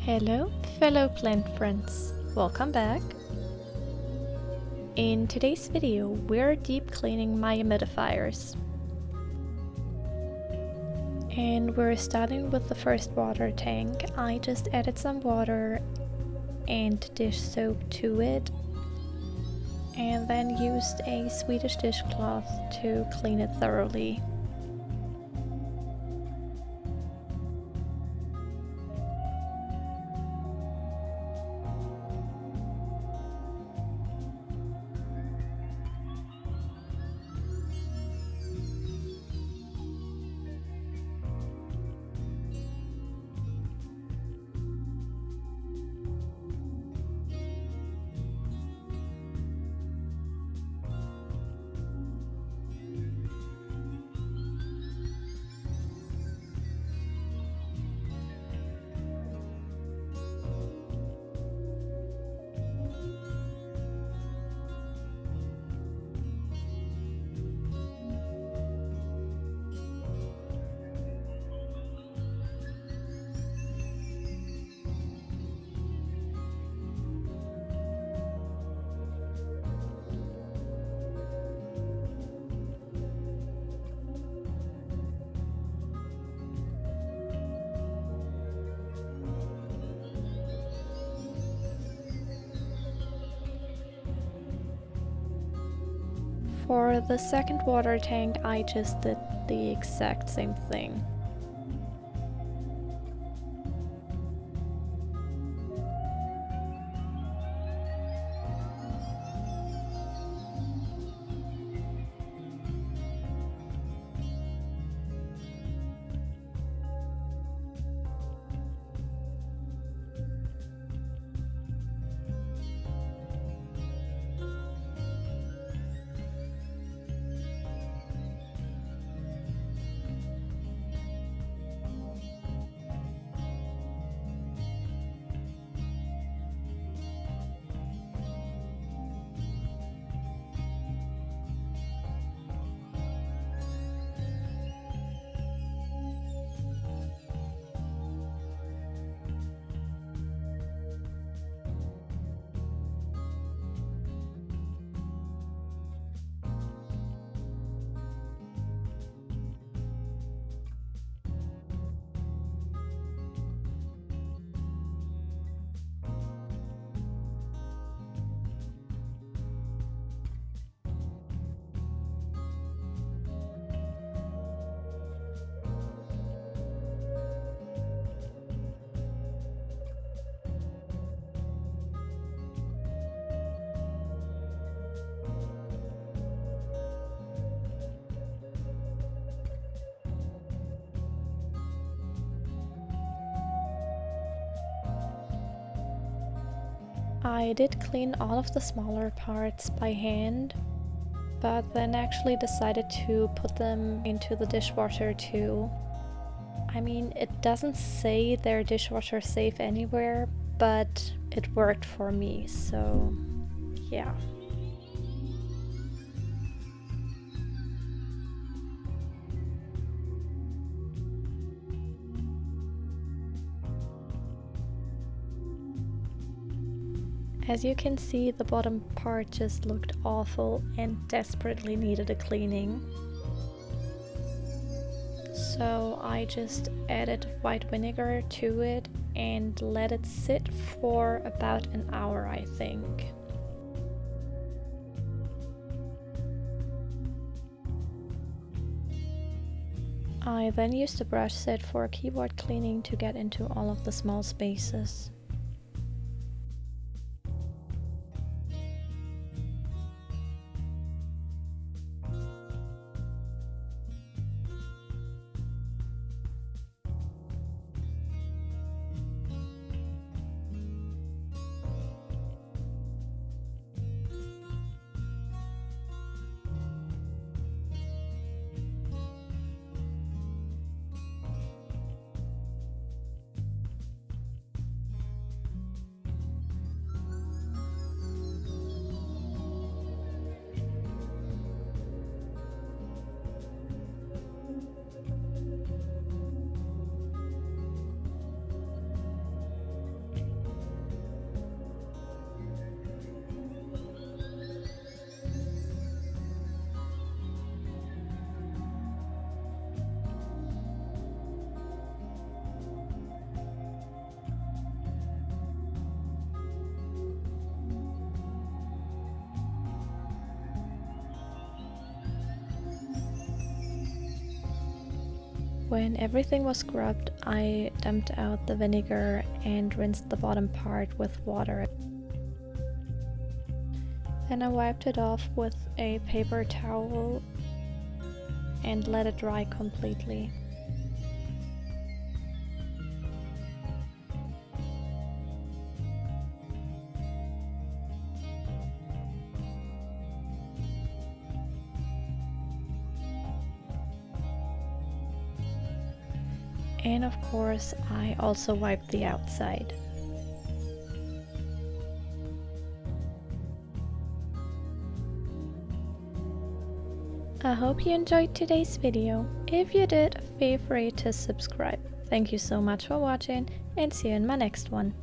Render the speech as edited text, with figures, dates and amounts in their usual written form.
Hello, fellow plant friends. Welcome back. In today's video, we're deep cleaning my humidifiers. And we're starting with the first water tank. I just added some water and dish soap to it, and then used a Swedish dishcloth to clean it thoroughly. For the second water tank, I just did the exact same thing. I did clean all of the smaller parts by hand, but then actually decided to put them into the dishwasher too. I mean, it doesn't say they're dishwasher safe anywhere, but it worked for me, so yeah. As you can see, the bottom part just looked awful and desperately needed a cleaning. So I just added white vinegar to it and let it sit for about an hour, I think. I then used a brush set for keyboard cleaning to get into all of the small spaces. When everything was scrubbed, I dumped out the vinegar and rinsed the bottom part with water. Then I wiped it off with a paper towel and let it dry completely. And of course, I also wiped the outside. I hope you enjoyed today's video. If you did, feel free to subscribe. Thank you so much for watching and see you in my next one.